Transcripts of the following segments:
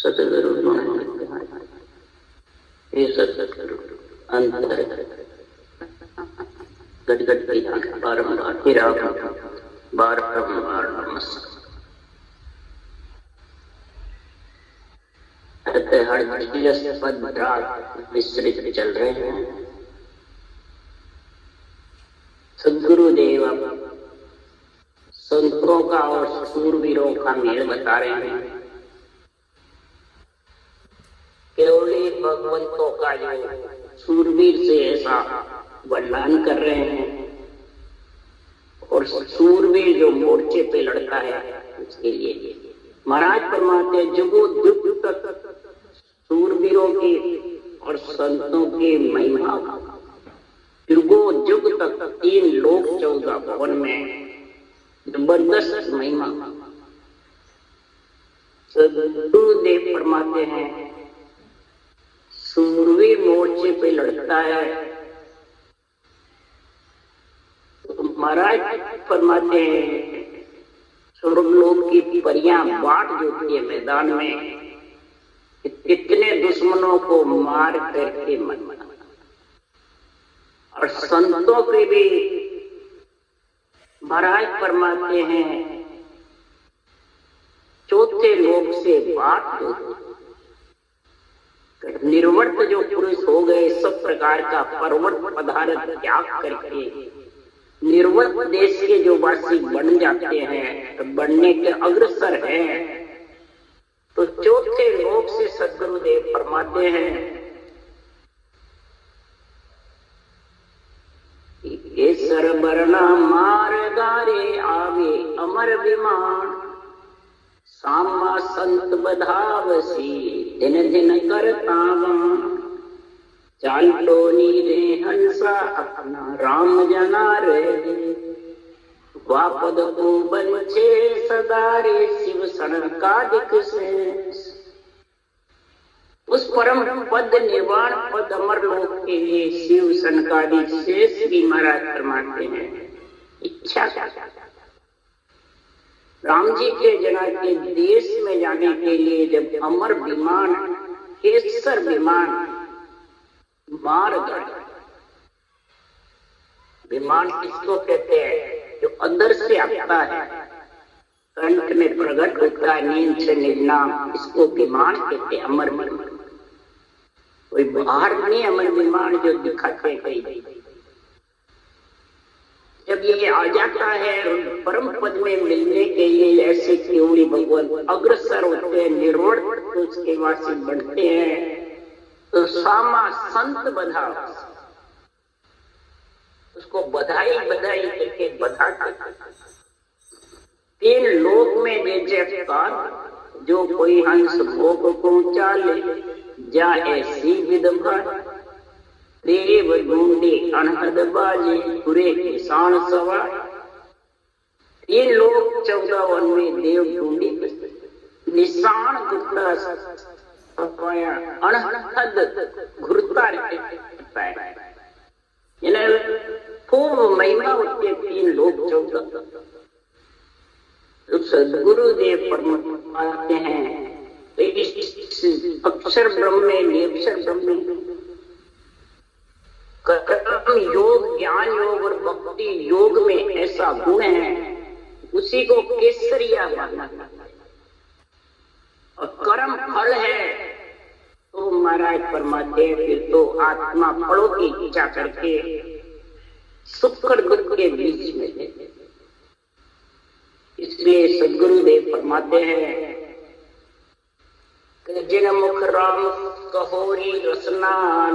सतगुरु ये सतगुरु अंतर गट की बारंबार बारंबार हर पद विस्तृत चल रहे हैं। सदगुरुदेव संतों का और सूरवीरों का मेल बता रहे हैं। केवली भगवंतों का जो सूरवीर से ऐसा वर्णन कर रहे हैं और सूरवीर जो मोर्चे पे लड़ता है उसके लिए महाराज फरमाते जुगो जुग तक सूरवीरों की और संतों की महिमा जुगो जुग तक 3 लोक 14 भवन में जबरदस्त महिमा सदगुरुदेव फरमाते हैं। सूरवीर मोर्चे पे लड़ता है तो महाराज फरमाते हैं स्वर्गलोक की परियां बाट जोती है मैदान में कितने दुश्मनों को मार करके मन और संतों के भी महाराज फरमाते हैं चौथे लोक से बाट निर्वर्त जो पुरुष हो गए सब प्रकार का परवर्त पदार्थ त्याग करके निर्वर्त देश के जो वासी बन जाते हैं तो बनने के अग्रसर हैं तो चौथे लोक से सदगुरुदेव फरमाते हैं ये सरबरना मार्गारे आवे अमर विमान सामा संत बधावसी दिन दिन करतावा चालो नीरे हंसा अपना राम जना रे वापद को बंचे सदारे शिव सनकादिक से उस परम पद निर्वाण पद अमर लोक के लिए शिव सनकादिक शेष भी महाराज फरमाते हैं। इच्छा राम जी के जना के देश में जाने के लिए जब अमर विमान केसर विमान मार्ग विमान किसको कहते हैं जो अंदर से आता है कंठ में प्रकट होता है नींद से निर्नाम इसको विमान कहते हैं। अमर विमान कोई बाहर नहीं अमर विमान जो दिखाते कहीं जब ये आ जाता है परम पद में मिलने के लिए ऐसे केवली भगवान अग्रसर होते हैं निर्वर्त उसके वासी बढ़ते हैं तो सामा संत बधा उसको बधाई बधाई करके बधाते 3 लोक में जयकार जो कोई हंस भोग पहुंचा ले जा ऐसी विधवा देव ढूंढे अनहद बाजे पूरे किसान सवा 3 लोक 14 वन में देव ढूंढी निशान गुप्ता अनहद घुरता रहता है खूब महिमा होती है 3 लोक 14 तो सदगुरुदेव फरमाते हैं अक्षर ब्रह्म में निरक्षर ब्रह्म में कर्म योग ज्ञान योग और भक्ति योग में ऐसा गुण है उसी को केसरिया माना और कर्म फल है तो महाराज फरमाते हैं फिर तो आत्मा फलों की इच्छा करके सुख और दुख के बीच में है। इसलिए सदगुरुदेव फरमाते हैं जिन मुख राम कहोरी रसना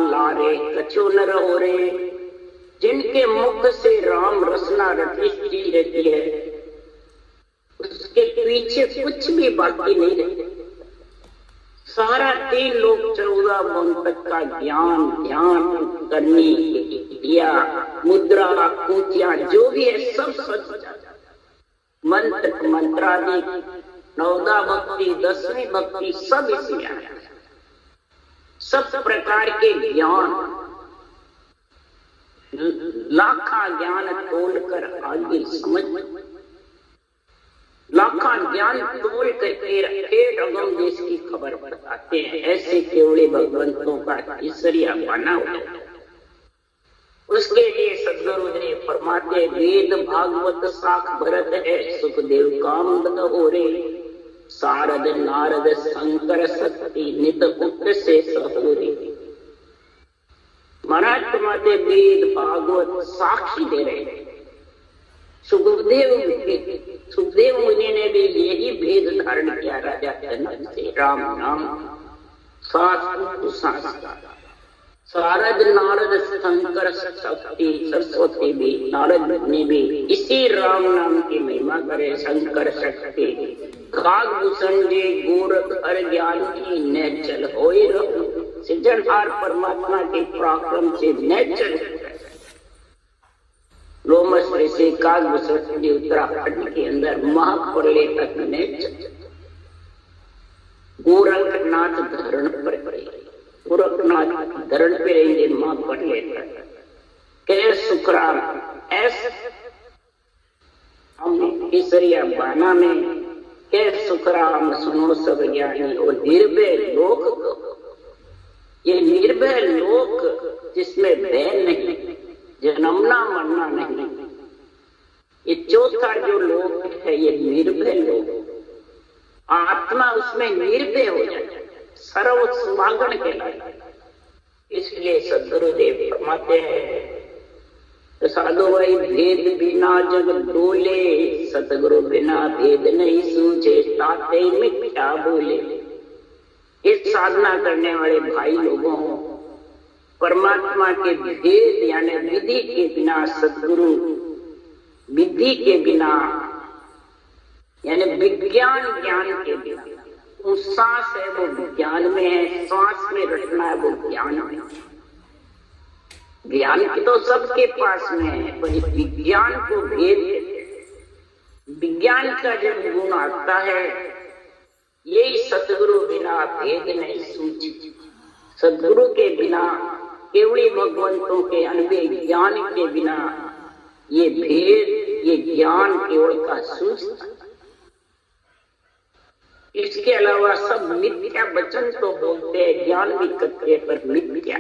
लारे कछु न रहो रे जिनके मुख से राम रसना रटती रहती है उसके पीछे कुछ भी बाकी नहीं रहता सारा 3 लोक 14 वन तक का ज्ञान ध्यान करनी क्रिया मुद्रा कुटिया जो भी है सब सच मंत्र मंत्रादि 9दा भक्ति 10वीं भक्ति सब इसमें आया सब प्रकार के ज्ञान लाखा ज्ञान तोड़ कर आगे समझ लाखा ज्ञान तोल करके रखेट अगम देश की खबर बताते हैं। ऐसे केवड़े भगवंतों का तीसरिया बना हुआ। उसके लिए सदगुरु ने फरमाते वेद भागवत साख भरत है सुखदेव काम हो रे सारद नारद शंकर शक्ति नित उत से सहोरे। महाराज फरमाते वेद भागवत साक्षी दे रहे हैं। सुखदेव मुनि ने भी यही भेद धारण किया राजा जनक से। राम नाम शारद नारद शंकर शक्ति सरस्वती भी नारद ने भी इसी राम नाम की महिमा करे। शंकर शक्ति कागभूषण जी गोरख हर ज्ञान की नेचल होए रहो। सृजनहार परमात्मा के पराक्रम से नेचल लोमस ऋषि कागभूषण जी उत्तराखंड के अंदर महाप्रलय तक नेचल गोरखनाथ धरण पर पड़े। गोरखनाथ धरण पे रहेंगे मां पढ़ लेता कह सुखराम ऐसे हमने केसरिया बाना में कह सुखराम सुनो सब ज्ञानी और निर्भय लोक को। ये निर्भय लोक जिसमें भय नहीं जन्मना मरना नहीं। ये चौथा जो लोक है ये निर्भय लोक। आत्मा उसमें निर्भय हो जाए सर्व सुमागण के लिए। इसलिए सदगुरुदेव फरमाते हैं साधु भाई भेद बिना जग डोले सतगुरु बिना भेद नहीं सूझे ताते मिथ्या बोले। इस साधना करने वाले भाई लोगों परमात्मा के भेद यानी विधि के बिना सदगुरु विधि के बिना यानी विज्ञान ज्ञान के बिना सांस है वो विज्ञान में है। श्वास में रटना है वो ज्ञान में। ज्ञान की तो सबके पास में है पर विज्ञान को भेद विज्ञान का जब गुण आता है यही सतगुरु बिना भेद नहीं सूझी। सदगुरु के बिना केवली भगवंतों के अनुभव ज्ञान के बिना ये भेद ये ज्ञान केवल का सूझता। इसके अलावा सब मिथ्या वचन तो बोलते हैं ज्ञान भी करते हैं पर मिथ्या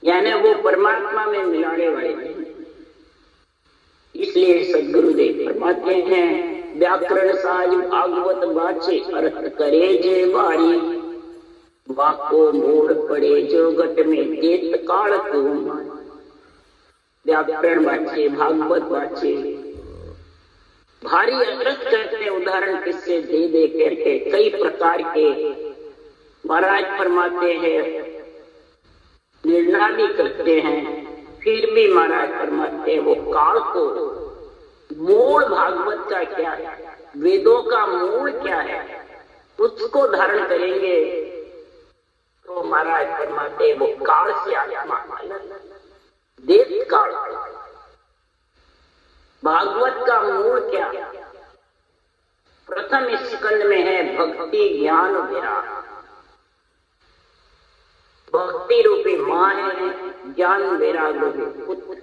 यानी वो परमात्मा में मिलाने वाले नहीं। इसलिए सदगुरुदेव फरमाते हैं व्याकरण साज भागवत बाचे अर्थ करे जे बारी वाको मोड़ पड़े जो गट में जेत काल को। व्याकरण बाचे भागवत बाचे भारी अरस करते उदाहरण किससे दे दे करके कई प्रकार के महाराज फरमाते हैं निर्णय भी करते हैं। फिर भी महाराज फरमाते हैं वो काल को मूल भागवत का क्या है वेदों का मूल क्या है उसको धारण करेंगे तो महाराज फरमाते हैं वो काल से आत्मा देव काल। भागवत का मूल क्या प्रथम स्कंद में है भक्ति ज्ञान विराग। भक्ति रूपी मां है ज्ञान वैराग रूपी पुत्र।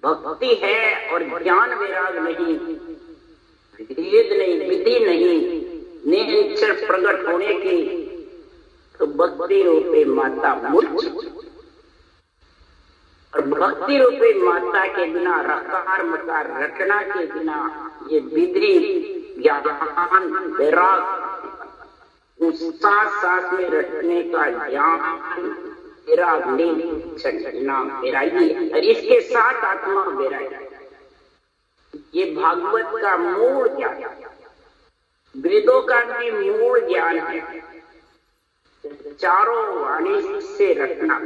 भक्ति है और ज्ञान वैराग नहीं भेद नहीं विधि नहीं निश्चय प्रकट होने की तो भक्ति रूपी माता मूर्छ। और भक्ति रूपी माता के बिना रकार मकार रचना के बिना ये विधि ज्ञान वैराग उस सांस में रचने का ज्ञान वैराग नाम वैरागी है और इसके साथ आत्मा वैरागी। ये भागवत का मूल ज्ञान वेदों का भी मूल ज्ञान है। चारों वाणी से रचना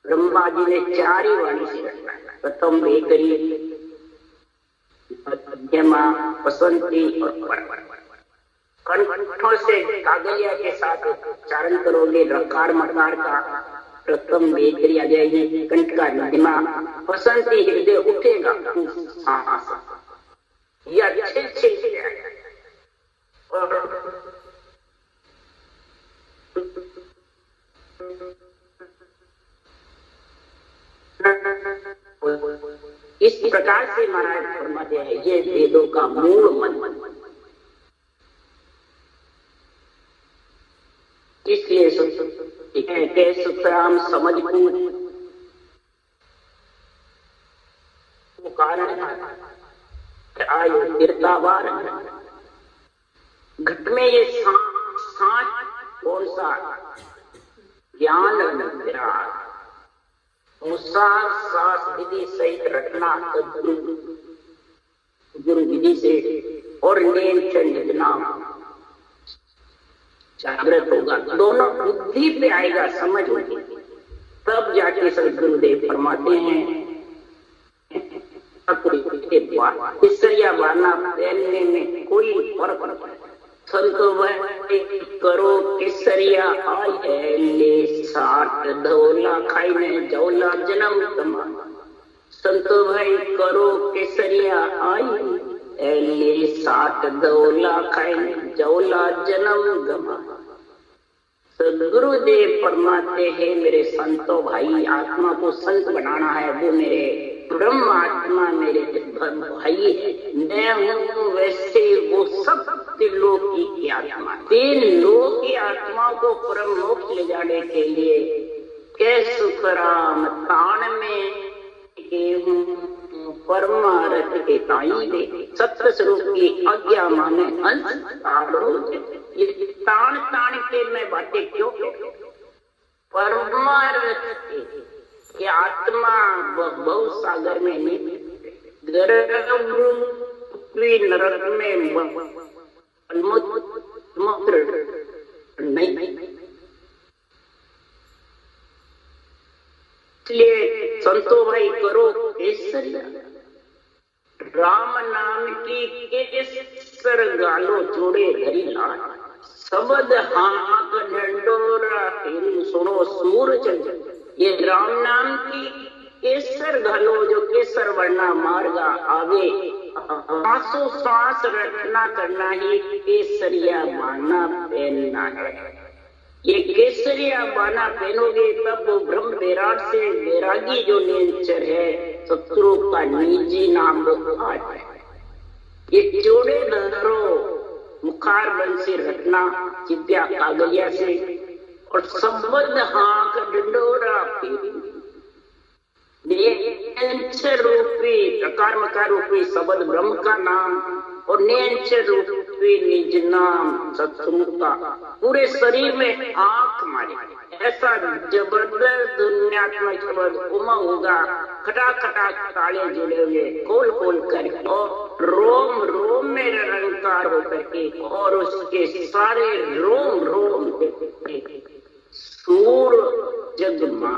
ब्रह्मा जी ने चार ही वाणी से रखा है प्रथम वेकरी मध्यमा बसंती और कंठों से कागलिया के साथ उच्चारण करोगे रकार मकार का प्रथम वेकरी आ जाएगी कंठ का मध्यमा बसंती हृदय उठेगा ये अच्छे इस प्रकार से महाराज फरमाते हैं ये वेदों का मूल मंत्र। इसलिए सुतराम समझ को कारण आयु गिरतावार घट में ये सांस कौन सा ज्ञान मुसार सास विधि सहित रखना गुरु विधि से और नेम चंड नाम जागृत होगा, दोनों बुद्धि पे आएगा, समझ होगी, तब जाके सदगुरुदेव फरमाते हैं केसरिया बाना पहनने में कोई फर्क नहीं। संतो करो केसरिया आई है ले साठ धोला खाई ने जौला जन्म तमा। संतो भाई करो केसरिया आई ले साठ धोला खाई ने जौला जन्म गमा। सदगुरुदेव फरमाते हैं मेरे संतो भाई, आत्मा को संत बनाना है, वो मेरे ब्रह्म आत्मा मेरे भाई है, मैं हूँ वैसे वो सब त्रिलोकी की आत्मा। तीन लोक की आत्मा को परम मोक्ष ले जाने के लिए सुखराम ताण में परमारथ के ताई में सत्य स्वरूप की आज्ञा माने ये ताण ताण के मैं बातें क्यों परमारथ की आत्मा बहुत सागर में नहीं, नरक में नहीं। इसलिए संतो भाई करो केसरिया राम नाम की केसर गालो जोड़े धरी लाल शब्द हाथ ढंडोरा सुनो सूरज। ये राम नाम की केसर घालो जो केसर वर्णा मार्गा आवे, सांसों सांस रखना करना ही केसरिया बाना पहनना है। ये केसरिया बाना पहनोगे तब वो ब्रह्म विराट से वैरागी जो नेचर है शत्रु का निजी नाम आ जाए। ये जोड़े धरो मुखार बन से रखना चित्या कागलिया से और संबद्ध हाथ डंडोरा रूपी प्रकार मकार रूपी शब्द ब्रह्म का नाम और नेंचर रूपी निज नाम सत्संग का पूरे शरीर में आंख मारे। ऐसा जबरदस्त दुनियात्मक शब्द उमंग होगा, खटा खटा ताले जुड़े हुए खोल खोल कर और रोम रोम में निरंकार होकर के और उसके सारे रोम रोम सूर जगमा।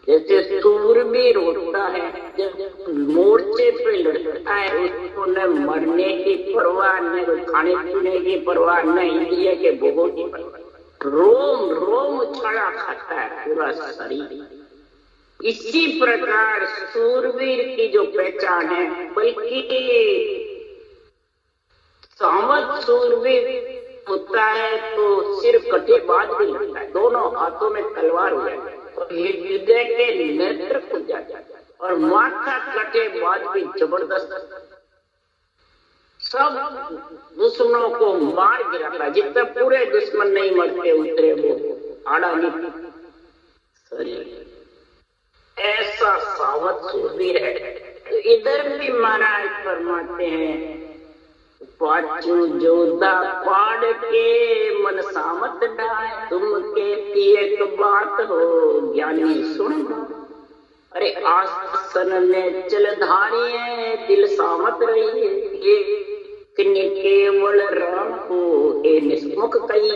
जैसे सूरवीर होता है जब मोर्चे पे लड़ता है उसको न मरने की परवाह, न खाने पीने की परवाह, न इंद्रिय के भोगों की परवाह, रोम रोम उछाला खाता है पूरा शरीर। इसी प्रकार सूरवीर की जो पहचान है, बल्कि सामत सूरवीर होता है तो सिर कटे बाद भी लगता है, दोनों हाथों में तलवार हो जाए और हृदय के नेत्र खुल जाए और माथा कटे बाद भी जबरदस्त सब दुश्मनों को मार गिराता। जितने पूरे दुश्मन नहीं मरते उतरे वो आड़ा नहीं। ऐसा सावध सूरवीर है। तो इधर भी महाराज फरमाते हैं पाचू जोधा पाड़ के मन सामत डाय, तुम कहती एक बात हो ज्ञानी सुन। अरे आसन में चल धारी है दिल सामत रही है, ये केवल राम को ए निष्मुख कही।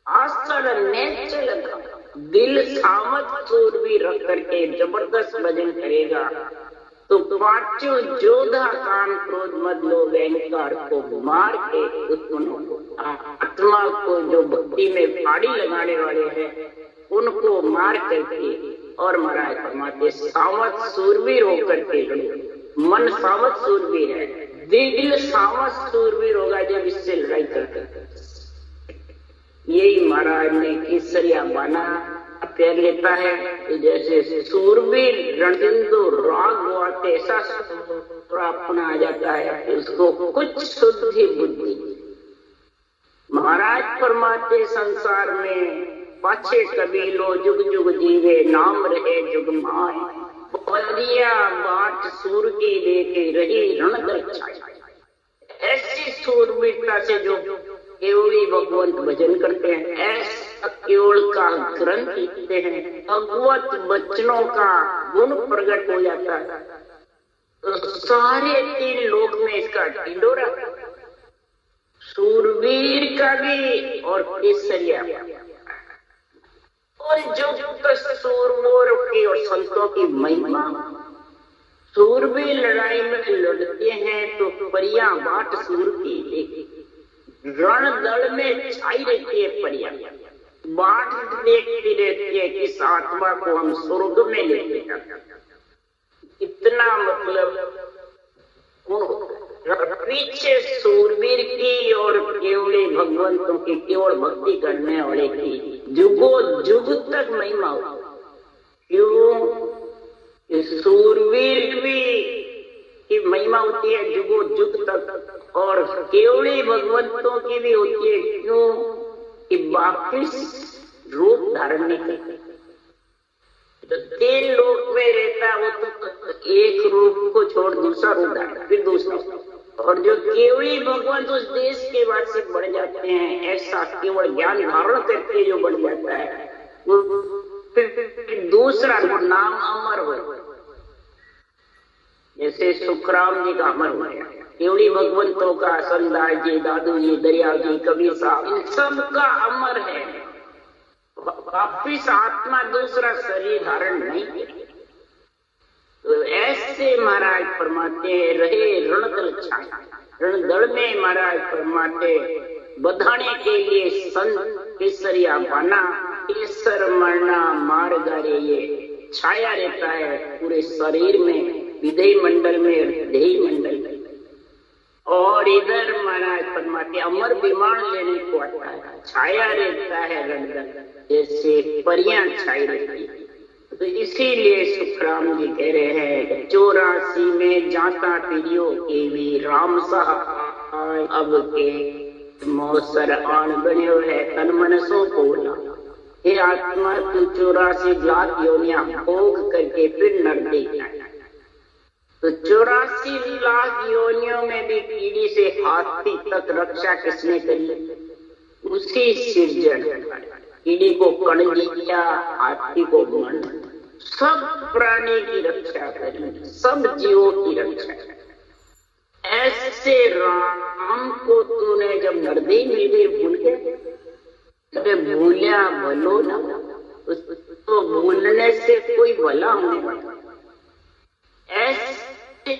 आसन में चल दिल सामत सूरवीर रख करके जबरदस्त भजन करेगा तो पांचों जोधा काम क्रोध मद लोभ अहंकार को मार के आत्मा को जो भक्ति में फाड़ी लगाने वाले हैं उनको मार करके और महाराज फरमाते सावत सूरवीर होकर के लड़ो। मन सावत सूरवीर है, दिल सावत सूरवीर होगा जब इससे लड़ाई करते। यही महाराज ने केसरिया बाना पैर लेता है, जैसे सूरवीर रणबिंदु राग गाते ऐसा अपना आ जाता है, उसको कुछ शुद्धि बुद्धि। महाराज फरमाते संसार में पाछे कबीलो जुग जुग जीवे, नाम रहे जुग माए, बलिया बाट सूर की लेके रही रणदल छाई। ऐसी सूरवीरता से जो केवली भगवंत भजन करते हैं, ऐसा केवल का ग्रंथ लिखते हैं, भगवत वचनों का गुण प्रकट हो जाता है, तो सारे 3 लोक में इसका ढिंडोरा, सूरवीर का भी और केसरिया। और जो सूरवीर की और संतों की महिमा, सूरवीर लड़ाई में लड़ते हैं तो परियां बाट सूर की, रण दल में छाई रहती है परियां, बाट देखती रहती है कि आत्मा को हम स्वर्ग में लेते हैं। इतना मतलब पीछे सूरवीर की और केवली भगवंतों की केवल भक्ति करने वाले की जुगो जुग तक महिमा हो। क्यों? सूरवीर भी की महिमा होती है जुगो जुग तक, और केवली भगवंतों की भी होती है। क्यों? कि वापिस रूप धारण नहीं करते, तो 3 लोक में रहता है वो, तो एक रूप को छोड़ दूसरा रूप धारण, फिर दूसरा। और जो केवली भगवंत उस देश के बाद से बढ़ जाते हैं, ऐसा केवल ज्ञान धारण करके जो बढ़ जाता है, वो फिर दूसरा नाम अमर हो। जैसे सुखराम जी का अमर हुआ, केवली भगवंतों का संदास जी, दादू जी, दरिया जी, कबीर साहब, इन सब का अमर है। वापिस आत्मा दूसरा शरीर धारण नहीं करे। तो ऐसे महाराज फरमाते रहे रणदल छाया, रणदल में महाराज फरमाते बधाने के लिए संत केसरिया बना, केसर मरना मार गारे, ये छाया रहता है पूरे शरीर में, विधेय मंडल में, देही मंडल में। और इधर महाराज फरमाते अमर विमान लेने को आता है, छाया रहता है रणदल, जैसे परियां छाई रहती है। तो इसीलिए सुखराम जी कह रहे हैं 84 में जाता पीरियो के भी राम सा अब के मौसर आन बन्यो है तन मनसों को ना। हे आत्मा, तू 84 लाख योनियां भोग करके फिर नर देखना। तो 84 लाख योनियों में भी कीड़ी से हाथी तक रक्षा किसने करी? उसी सिरजन। कीड़ी को कण दिया, हाथी को मन, सब प्राणी की रक्षा करी, सब जीवों की रक्षा। ऐसे राम को तूने जब नरदे मिल गए भूल गए, अरे भूलिया भलो ना, उसको भूलने से कोई भला होने वाला। ऐसे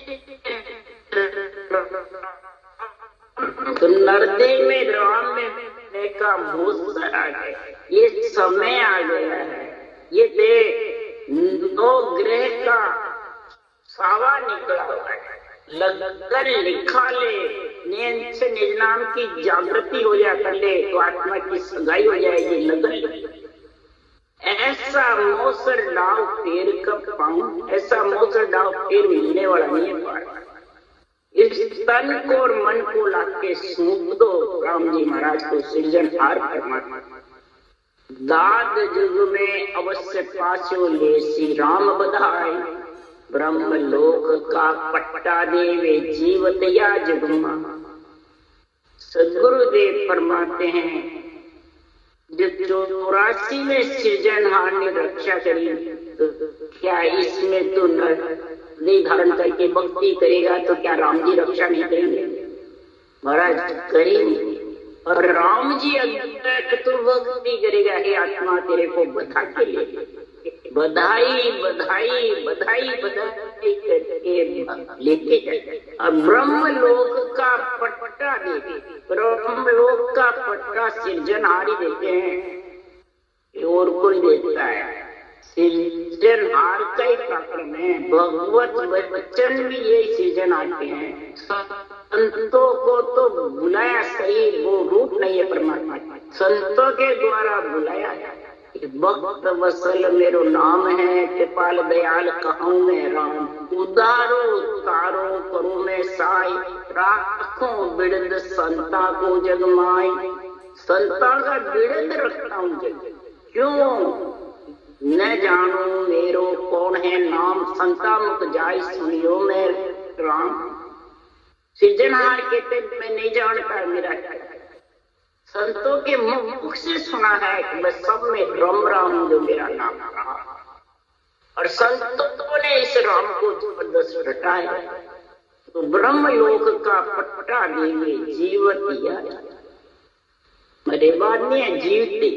तो नरदे में राम में का भूत आ गया, ये समय आ गया है। ये देख 9 ग्रह का सावा निकला हुआ है, लगकर लिखा ले, नियम से निज नाम की जागृति हो जा कर ले, तो आत्मा की सगाई हो जाएगी। लगन ऐसा मौसर डाव फेर कब पाऊं, ऐसा मौसर डाव फेर मिलने वाला नहीं है। इस तन को और मन को लाके सूंप दो राम जी महाराज को, सृजनहार परमात्मा। दाद युग में अवश्य पासो ले श्री राम बधाई, ब्रह्म लोक का पट्टा देवे जीवत या जुगमा। सदगुरुदेव फरमाते हैं जब 84 में सृजनहार ने रक्षा करी, तो क्या इसमें तो नहीं धारण करके भक्ति करेगा तो क्या राम जी रक्षा नहीं करेंगे? महाराज करेंगे। और राम जी अगर तो भक्ति करेगा, हे आत्मा तेरे को बधा के ले, बधाई बधाई बधाई बधाई करके लेके जाए। अब ब्रह्म लोक का पट्टा देते, ब्रह्म लोक का पट्टा सृजनहारी देते हैं, और कोई देता है। सृजनहार का ही प्रकरण है, भगवत वचन भी यही सृजन आते हैं। संतों को तो बुलाया सही, वो रूप नहीं है परमात्मा, संतों के द्वारा बुलाया भक्त वसल मेरो नाम है, कृपाल दयाल कहूँ मैं राम। उदारो तारो करो मैं साई, राखो बिरद संता को जगमाई। संता का बिरद रखता हूँ जग, क्यों न जानो मेरो कौन है नाम। संता मुख जाय सुनियो मैं राम। सृजनहार कहते मैं नहीं जानता मेरा, संतों के मुख से सुना है कि मैं सब में रम रहा हूं जो मेरा नाम रहा। और संतों ने इस राम को जबरदस्त रटा है, तो ब्रह्म लोक का पट्टा देवे जीवत दिया। मेरे बाद में जीवते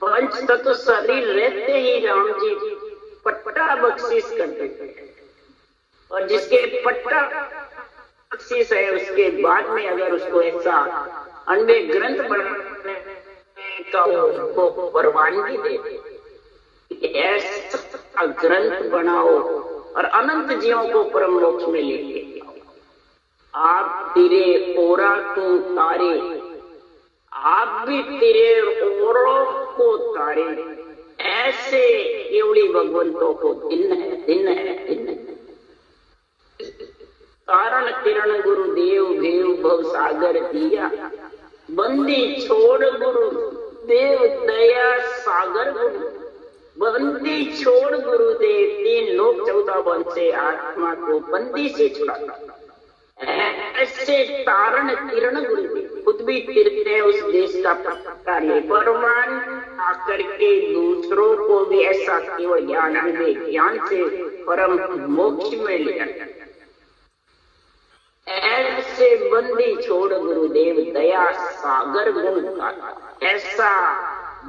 पंच तत्व शरीर रहते ही राम जी पट्टा बख्शिश करते हैं। और जिसके पट्टा बख्शिश है उसके बाद में अगर उसको ऐसा अन्य ग्रंथ बनाने का उसको परवानगी दे, ऐसा ग्रंथ बनाओ और अनंत जीवों को परम मोक्ष में लेके आप तेरे ओरा को तारे, आप भी तेरे ओरों को तारे। ऐसे केवली भगवंतों को दिन है दिन है दिन है। कारण किरण गुरुदेव देव भव सागर दिया, बंदी छोड़ गुरु देव दया सागर गुरु। बंदी छोड़ गुरुदेव, 3 लोक 14 वन से आत्मा को बंदी से छुड़ाता। ऐसे तारण किरण गुरुदेव खुद भी तीर्थ है उस देश का पट्टा ले, परमान आकर के दूसरों को भी ऐसा केवल ज्ञान दे, ज्ञान से परम मोक्ष में ले जाता। ऐसे बंदी छोड़ गुरुदेव दया सागर गुण का, ऐसा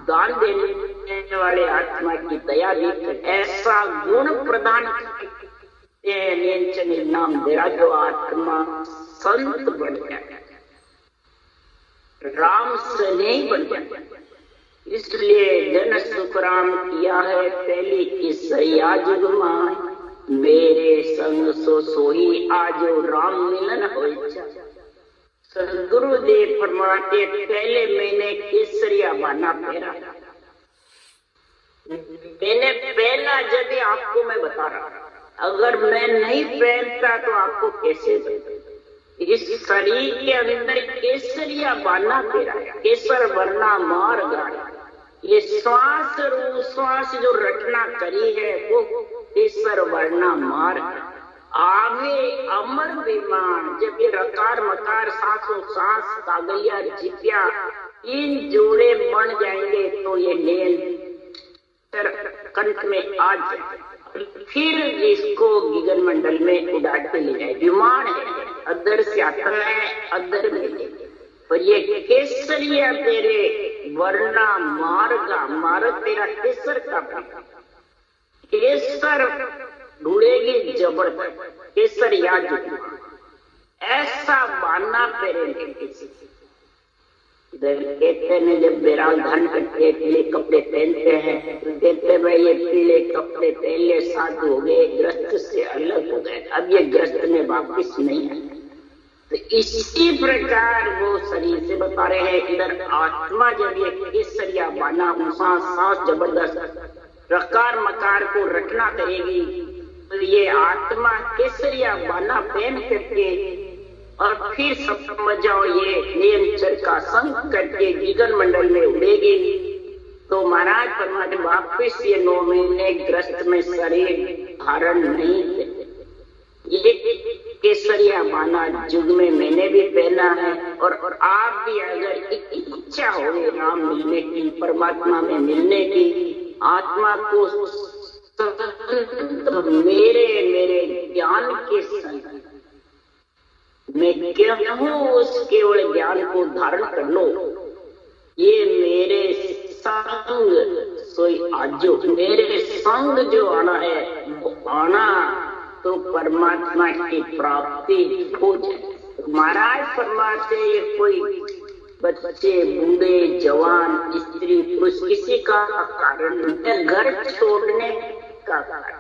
दान देने वाले आत्मा की दया देकर ऐसा गुण प्रदान नाम दे जो आत्मा संत बन जाए, राम से नहीं बन जाए। इसलिए जन सुख राम किया है पहली किसरिया जुग माय। मेरे संग सो सोई आजो राम मिलन हो। सदगुरुदेव फरमाते पहले मैंने केसरिया बाना पहना। मैंने पहला जब आपको मैं बता रहा, अगर मैं नहीं पहनता तो आपको कैसे इस शरीर के अंदर केसरिया बाना पहना, केसर वरना मार गाड़ा। ये श्वास रू श्वास जो रचना करी है वो केसर वरना मार आवे अमर विमान। जब ये रकार मकार सांसों सांस कागलिया जिपिया 3 जोड़े बन जाएंगे तो ये नेल कंठ में आ जाए, फिर इसको गगन मंडल में उड़ा के ले जाए। विमान है, अदर से आता है अदर में, पर ये केसरिया तेरे वरना मार्गा मार तेरा केसर का केसर ढूंढेगी जबरदस्त केसर याद ऐसा बाना पहने। कहते हैं जब बेराल धान करके पीले कपड़े पहनते हैं तो कहते हैं भाई ये पीले कपड़े पहले साधु हो गए, ग्रस्त से अलग हो गए, अब ये ग्रस्त में वापिस नहीं आए। तो इसी प्रकार वो शरीर से बता रहे हैं, इधर आत्मा जब ये केसरिया बाना सांस जबरदस्त रकार मकार को रटना करेगी तो ये आत्मा केसरिया बाना पहन करके और फिर सब समझ जाओ ये नियंचर का संग करके गगन मंडल में उड़ेगी। तो महाराज परमात्मा वापिस ये 9 महीने ग्रस्त में शरीर धारण नहीं थे। ये केसरिया बाना जुग में मैंने भी पहना है और आप भी अगर इच्छा हो राम मिलने की, परमात्मा में मिलने की, आत्मा को मेरे ज्ञान के संग मैं कहूँ उस केवल ज्ञान को धारण कर लो। ये मेरे संग सोई आजो, मेरे संग जो आना है वो आना तो परमात्मा की प्राप्ति हो जाए। महाराज परमात्मा ये कोई बच्चे बूढ़े जवान स्त्री पुरुष किसी का कारण नहीं, घर छोड़ने का कारण।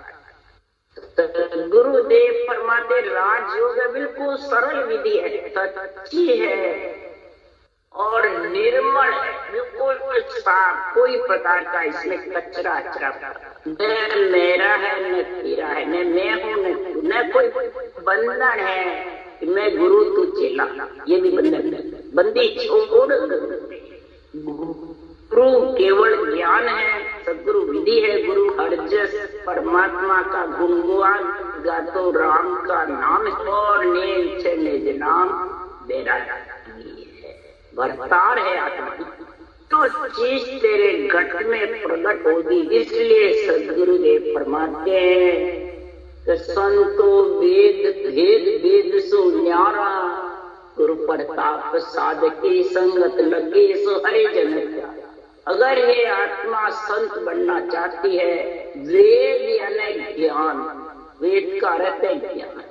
गुरुदेव फरमाते राजयोग बिल्कुल सरल विधि है, सच्ची है और निर्मल है, बिल्कुल साफ, कोई प्रकार का इसमें कचरा अचरा न मेरा है न तेरा है, न मैं हूँ न कोई बंधन है कि मैं गुरु तू चेला, ये भी बंधन है। बंदी छोड़, गुरु केवल ज्ञान है, सदगुरु विधि है। गुरु हरजस परमात्मा का गुणगान गातो राम का नाम और नेम से निज नाम बेरा है, वर्तार है आत्मा। तो चीज तेरे घट में प्रकट होगी, इसलिए सदगुरुदेव फरमाते हैं संतो वेद भेद वेद सो न्यारा, गुरु प्रताप साधकी संगत लगे सो हरे जन प्यारा। अगर ये आत्मा संत बनना चाहती है, वेद यानी ज्ञान, वेद का अर्थ है ज्ञान,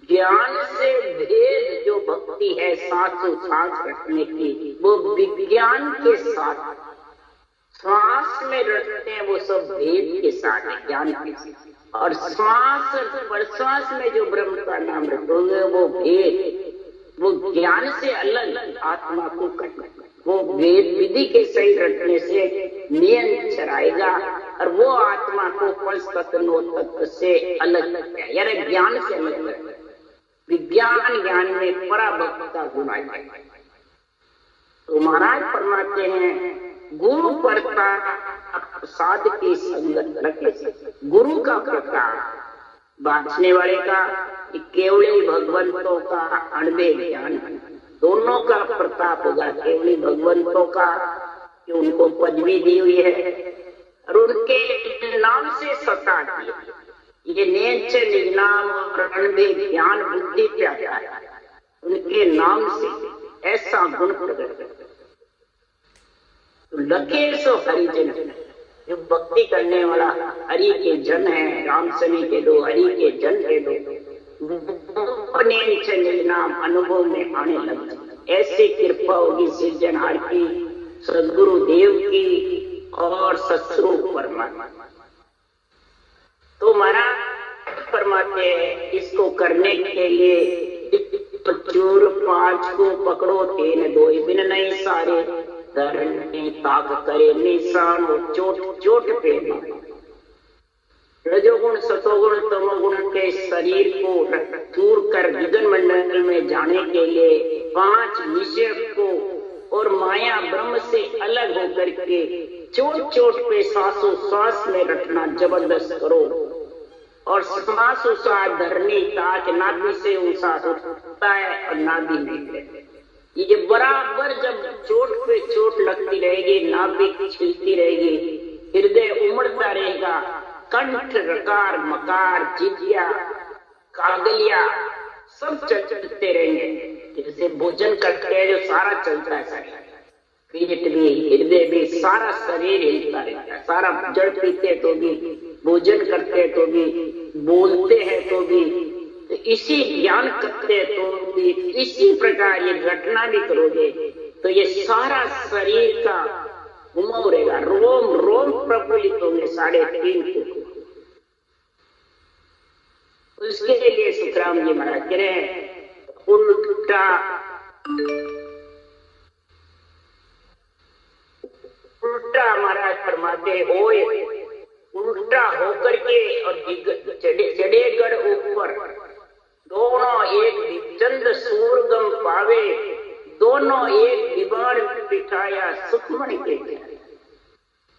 ज्ञान से भेद जो भक्ति है सांसों सांस रखने की, वो विज्ञान के साथ श्वास में रखते हैं, वो सब भेद के साथ है, ज्ञान के साथ। और श्वास प्रश्वास में जो ब्रह्म का नाम रखोगे वो भेद, वो ज्ञान से अलग आत्मा को करना, वो वेद विधि के सही रखने से नियंत्रण आएगा और वो आत्मा को पंच तत्व तत्व से अलग करता है, यानी ज्ञान से अलग करता है। विज्ञान ज्ञान में पराभक्त का गुण आ जाएगा। तो महाराज फरमाते हैं गुरु प्रताप साध की संगत रखे, गुरु का प्रताप बांटने वाले का केवली भगवंतों का अणबे ज्ञान, दोनों का प्रताप होगा। केवली भगवंतों का कि उनको पदवी दी हुई है और उनके नाम से सत्ता दी, ये नेच निज नाम और अणबे ज्ञान बुद्धि प्यारा है, उनके नाम से ऐसा गुण प्रकट है। तो लखे सो हरिजन, जो भक्ति करने वाला हरि के जन है, राम सनी के दो हरि के जन के दो नाम अनुभव में आने लगे। ऐसी कृपा होगी सिरजनहार की, सदगुरु देव की और सत्स्वरूप परमात्मा। तो महाराज फरमाते हैं इसको करने के लिए चूर पांच को पकड़ो तेन दो बिन नहीं सारे, धरने ताक करे निशान चोट चोट पे। रजोगुण सतोगुण तमोगुण के शरीर को चूर कर विघन मंडल में जाने के लिए पांच विषय को और माया ब्रह्म से अलग होकर के चोट चोट पे सांसों सांस में रखना जबरदस्त करो। और सांस उसा धरनी ताक नाभि से उसा उठता है और नाभि में ये बराबर जब चोट पे चोट लगती रहेगी, नाभि छिलती रहेगी, हृदय उमड़ता रहेगा, कंठ रकार मकार जिज्ञा कागलिया सब चलते रहेंगे। जैसे भोजन करते हैं जो सारा चलता है, पेट भी हृदय भी सारा शरीर हिलता रहता है, सारा जल पीते तो भी, भोजन करते तो भी, बोलते हैं तो भी, तो इसी ज्ञान करते तो भी इसी प्रकार ये घटना भी करोगे तो ये सारा शरीर का घुमाव रहेगा, रोम रोम प्रफुल्लित होंगे 3.5 फुट। उसके लिए सुखराम जी महाराज कह रहे हैं उल्टा महाराज फरमाते होए, उल्टा होकर के और चढ़ेगढ़ ऊपर दोनों एक चंद सूरगम पावे, दोनों एक विमान बिठाया सुखमणि के।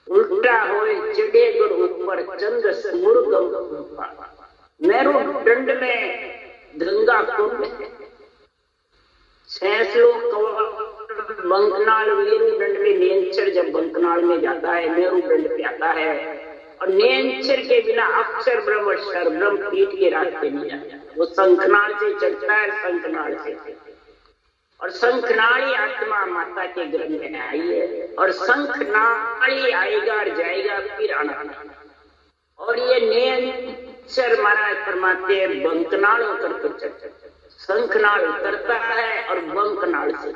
उल्टा होए चढ़ेगढ़ ऊपर चंद सूरगम पावा। मेरुदंड में गंगा कुंड, बंकनाल मेरुदंड में नेंचर जब बंकनाल में जाता है, मेरुदंड पे आता है और नेंचर के बिना अक्षर ब्रह्म शर ब्रह्म पीठ के रास्ते नहीं जाता, वो शंखनाल से चलता है, शंखनाल से। और शंखनाली आत्मा माता के गर्भ में आई है और शंखनाली आएगा और जाएगा फिर आना। और ये नेंचर महाराज फरमाते हैं बंकनाल होकर शंखनाल उतरता है और बंकनाल से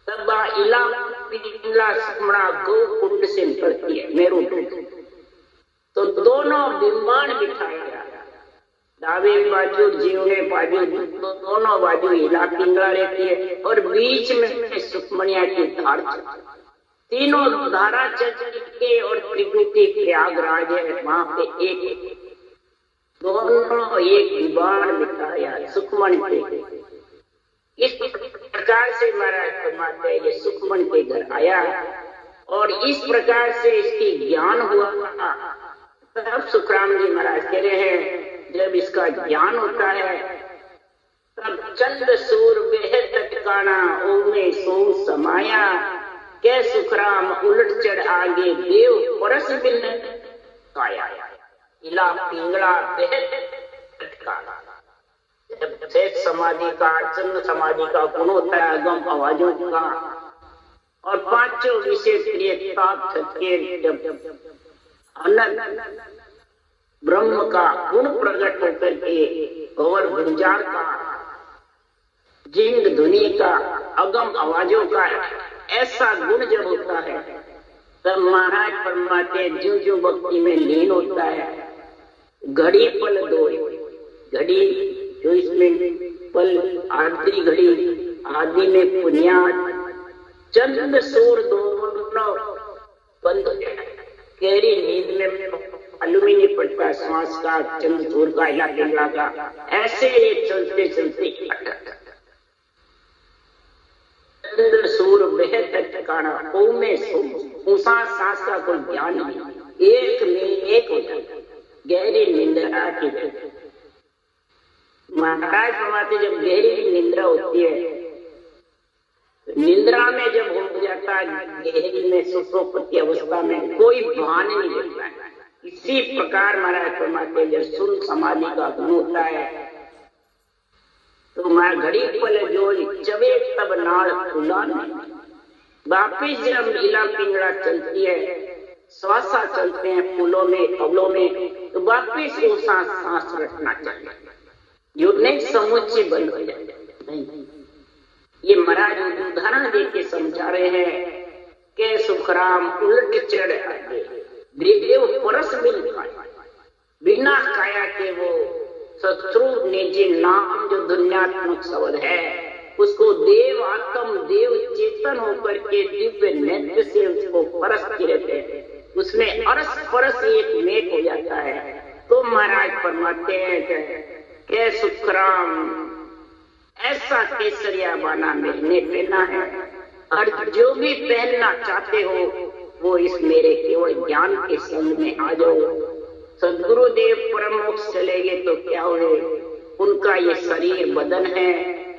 तब इला पिला सुमड़ा गो कुंड से निकलती है मेरुदंड। तो दोनों विमान बिठाया, दावे बाजू जीवने बाजू दोनों बाजू हिला पिंगला रहती है और बीच में सुखमणिया की धार तीनों धारा चल के और त्रिकुटी प्रयागराज है, वहां पे एक दोनों एक विवाद बिताया सुखमन के। इस प्रकार से महाराज फरमाते हैं ये सुखमन के घर आया और इस प्रकार से इसकी ज्ञान हुआ। तब सुखराम जी महाराज कह रहे हैं जब इसका ज्ञान होता है तब चंद सूर बेहद टकाना ओमे सो समाया, कै सुखराम उलट चढ़ आगे देव परस बिन काया। इला पिंगला बेहद टकाना। जब शेष समाधि का चंद समाधि का गुण होता है अगम आवाजों का और पांचों विशेष क्रिय ताप थके जब अनंत ब्रह्म का गुण प्रकट होकर के और गुंजार का जिंग ध्वनि का अगम आवाजों का ऐसा गुण जब होता है तब महाराज फरमाते ज्यों ज्यों भक्ति में लीन होता है घड़ी पल दो, घड़ी 24 मिनट, पल आधी घड़ी, आदि में पुनियाद, चंद सूर दोनों बंद हो जाए। गहरी नींद में मालूम ही नहीं पड़ता श्वास का चंद सूर का हिला पिघला का, ऐसे ये चलते चलते चंद सूर बेहद ठिकाना ओमे ऊंसा सांस का कोई ज्ञान नहीं, एक में एक हो जाता गहरी निंद्रा की। महाराज फरमाते जब गहरी निंद्रा होती है निंद्रा में जब हो जाता है गहरी में सुषुप्ति अवस्था में कोई भान नहीं रहता है। इसी प्रकार महाराज फरमाते जब सुन समाधि का गुण होता है तो मैं घड़ी पल जो चवे तब नाड़ खुला नहीं। वापिस जब लीला पिंगड़ा चलती है श्वासा चलते हैं फूलों में कबलों में तो वापिस वो सांस रखना चाहिए, जो नहीं समुच्चय बंद हो जाए। नहीं, ये महाराज उदाहरण दे के समझा रहे हैं कि सुखराम उलट चढ़ देव परस बिना काया के वो शत्रु निजी नाम जो दुनियात्मक शब्द है उसको देव आत्म देव चेतन होकर के दिव्य नेत्र से उसको परसते रहते हैं, उसमें अरस परस एक मेक हो जाता है। तो महाराज फरमाते हैं कि सुखराम ऐसा केसरिया बाना मैंने पहना है और जो भी पहनना चाहते हो वो इस मेरे केवल ज्ञान के संग में आ जाओ। सदगुरुदेव परम मोक्ष चले गए तो क्या हो, उनका ये शरीर बदन है,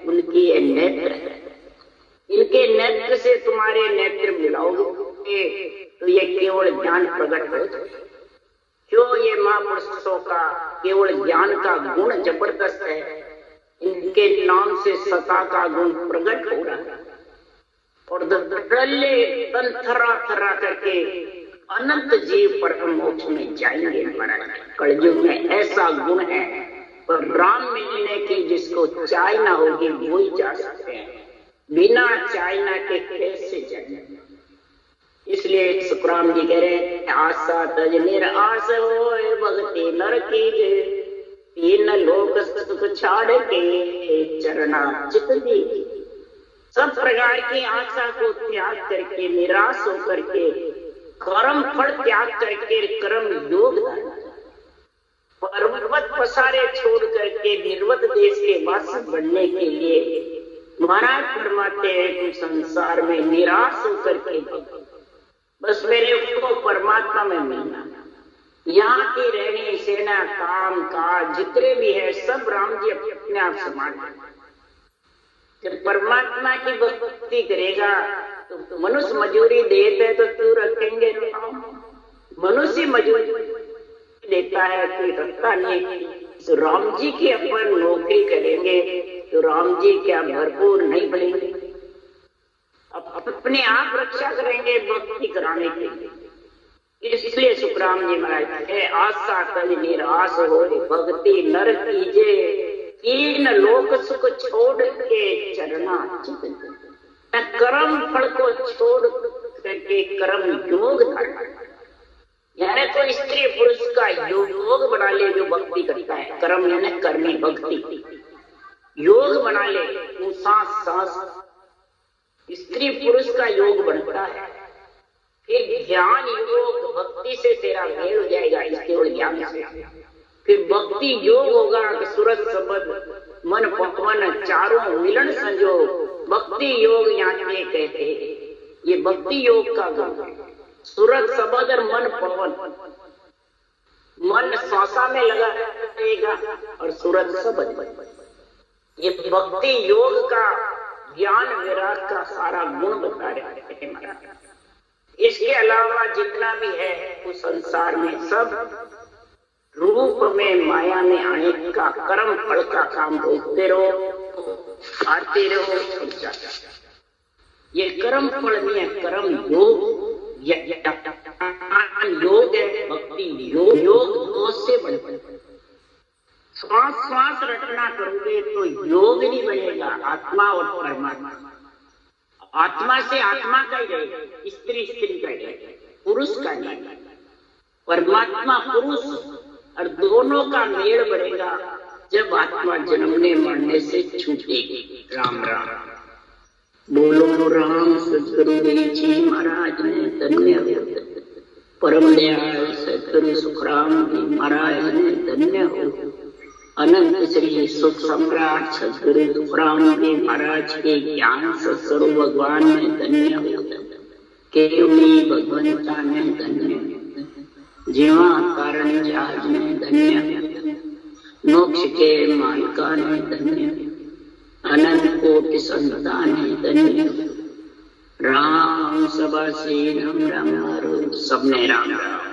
उनकी ये नेत्र है, इनके नेत्र से तुम्हारे नेत्र मिलाओगे तो ये केवल ज्ञान प्रकट हो जाए। क्यों ये महापुरुषों का केवल ज्ञान का गुण जबरदस्त है, इनके नाम से सता का गुण प्रकट हो रहा है और दले तन थरा थरा करके अनंत जीव परम मोक्ष में जाएंगे। कलयुग में ऐसा गुण है पर राम मिलने की जिसको चाहना होगी वो ही जा सकते हैं, बिना चाहना के कैसे जाए। इसलिए सुखराम जी कह रहे हैं आशा तज निराश होए भक्ति नर कीजे, तीन लोक सुख छाड़ के चरना चित दी। सब प्रकार की आशा को त्याग करके निराश होकर के कर्म फल त्याग करके कर्म योग पर्वत पसारे छोड़ करके निर्वत देश के वासी बनने के लिए महाराज फरमाते हैं कि संसार में निराश होकर के बस मेरे को परमात्मा में मिलना। यहाँ की रहनी सेना काम काज जितने भी है सब राम जी अपने आप समान। जब परमात्मा की भक्ति करेगा तो मनुष्य मजूरी देते तो क्यों रखेंगे, मनुष्य मजूरी देता है कोई रखता नहीं। तो राम जी की अपन नौकरी करेंगे तो राम जी क्या भरपूर नहीं बनेंगे, अपने आप रक्षा करेंगे भक्ति कराने के लिए। इसलिए सुखराम जी महाराज है आशा तज निराश हो भक्ति नर कीजे, तीन लोक सुख छोड़ के चरना चित। कर्म फल को छोड़ करके कर्म योग धारणा, यानी तो स्त्री पुरुष का योग बना ले जो भक्ति करता है। कर्म यानी करनी भक्ति योग बना ले, वो सांस सांस स्त्री पुरुष का योग बनता है। फिर ज्ञान योग भक्ति से तेरा मेल हो जाएगा इस केवल ज्ञान से। फिर भक्ति योग होगा कि सूरत शब्द मन पवन चारों मिलन संयोग। भक्ति योग यहाँ के कहते हैं, ये भक्ति योग का गुण है। सूरत शब्द और मन पवन, मन श्वासा में लगा रहेगा और सूरत शब्द, ये भक्ति योग का ज्ञान विराट का सारा गुण बता रहे हैं महाराज। इसके अलावा जितना भी है उस संसार में सब रूप में माया में आने का कर्म फल का काम भोगते रहो, आते रहो, छूट जाता। ये कर्म फल नहीं है, कर्म योग योग है, भक्ति योग। योग दो से बनता है। श्वास श्वास रटना करोगे तो योग नहीं बनेगा, आत्मा और परमात्मा। आत्मा से आत्मा का ही रहेगा, स्त्री स्त्री का ही रहेगा, पुरुष का नहीं। परमात्मा पुरुष और दोनों का मेल बढ़ेगा जब आत्मा जन्मने मरने से छूटेगी। राम राम बोलो राम। सदगुरु जी महाराज ने धन्य, परम दयाल सदगुरु सुखराम जी महाराज ने धन्य हो। अनंत श्री सुख सम्राट सदगुरु सुखराम जी महाराज के ज्ञान सत्स्वरूप भगवान ने धन्य हो। केवली भगवंता ने धन्य, जीवा कारण जहाज ने धन्य, मोक्ष के मालिका ने धन्य, अनंत कोटि संतान ने धन्य। राम सभा से राम राम सबने राम राम।